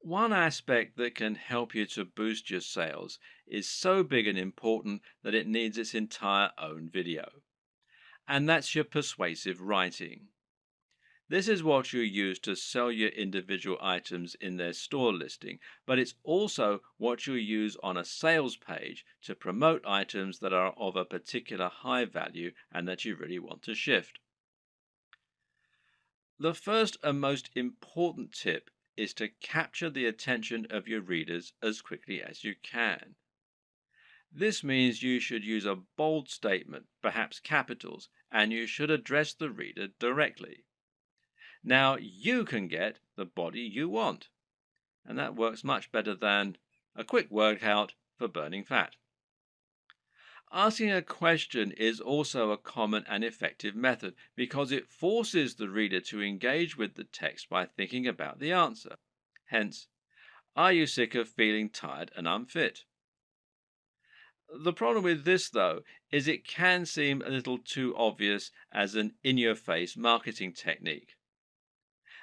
One aspect that can help you to boost your sales is so big and important that it needs its entire own video. And that's your persuasive writing. This is what you use to sell your individual items in their store listing, but it's also what you use on a sales page to promote items that are of a particular high value and that you really want to shift. The first and most important tip is to capture the attention of your readers as quickly as you can. This means you should use a bold statement, perhaps capitals, and you should address the reader directly. Now you can get the body you want, and that works much better than a quick workout for burning fat. Asking a question is also a common and effective method because it forces the reader to engage with the text by thinking about the answer. Hence, are you sick of feeling tired and unfit? The problem with this, though, is it can seem a little too obvious as an in your face marketing technique.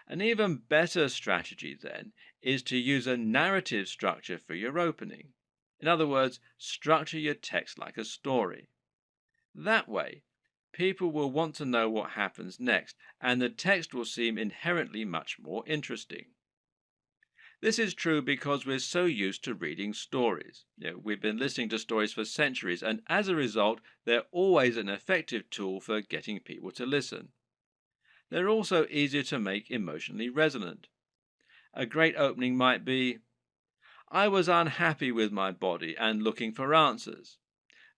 An even better strategy, then, is to use a narrative structure for your opening. In other words, structure your text like a story. That way, people will want to know what happens next, and the text will seem inherently much more interesting. This is true because we're so used to reading stories. We've been listening to stories for centuries, and as a result, they're always an effective tool for getting people to listen. They're also easier to make emotionally resonant. A great opening might be, I was unhappy with my body and looking for answers.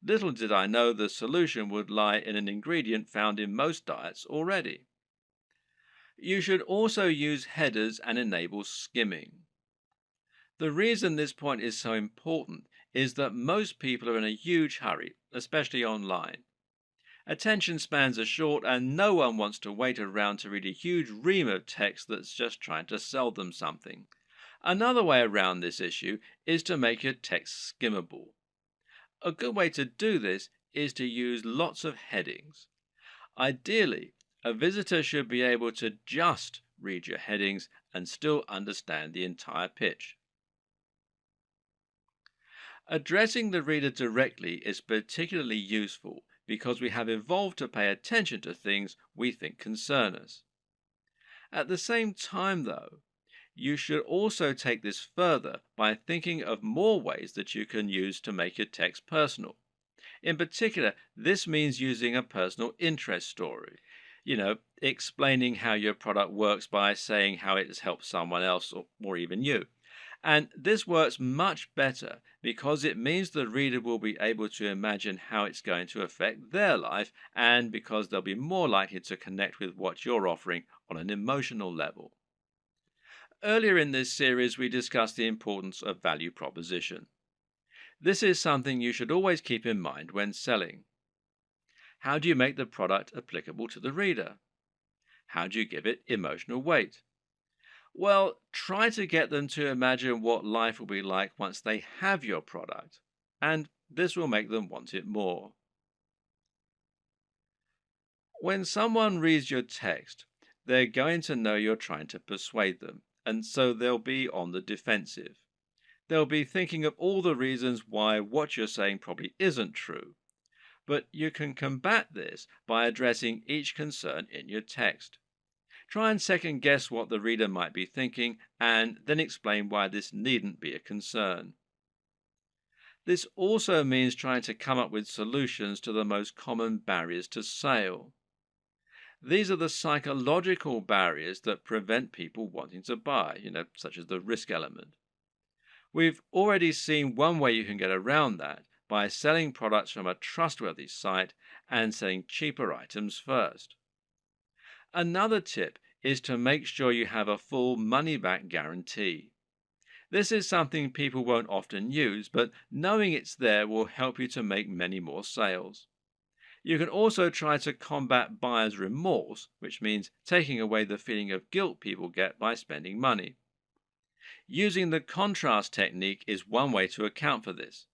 Little did I know the solution would lie in an ingredient found in most diets already. You should also use headers and enable skimming. The reason this point is so important is that most people are in a huge hurry, especially online. Attention spans are short and no one wants to wait around to read a huge ream of text that's just trying to sell them something. Another way around this issue is to make your text skimmable. A good way to do this is to use lots of headings. Ideally, a visitor should be able to just read your headings and still understand the entire pitch. Addressing the reader directly is particularly useful because we have evolved to pay attention to things we think concern us. At the same time, though, you should also take this further by thinking of more ways that you can use to make your text personal. In particular, this means using a personal interest story. Explaining how your product works by saying how it has helped someone else or even you. And this works much better because it means the reader will be able to imagine how it's going to affect their life and because they'll be more likely to connect with what you're offering on an emotional level. Earlier in this series, we discussed the importance of value proposition. This is something you should always keep in mind when selling. How do you make the product applicable to the reader? How do you give it emotional weight? Well, try to get them to imagine what life will be like once they have your product, and this will make them want it more. When someone reads your text, they're going to know you're trying to persuade them, and so they'll be on the defensive. They'll be thinking of all the reasons why what you're saying probably isn't true. But you can combat this by addressing each concern in your text. Try and second guess what the reader might be thinking and then explain why this needn't be a concern. This also means trying to come up with solutions to the most common barriers to sale. These are the psychological barriers that prevent people wanting to buy, such as the risk element. We've already seen one way you can get around that by selling products from a trustworthy site and selling cheaper items first. Another tip is to make sure you have a full money-back guarantee. This is something people won't often use, but knowing it's there will help you to make many more sales. You can also try to combat buyer's remorse, which means taking away the feeling of guilt people get by spending money. Using the contrast technique is one way to account for this.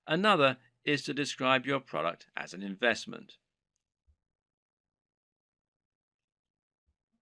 Another is to describe your product as an investment.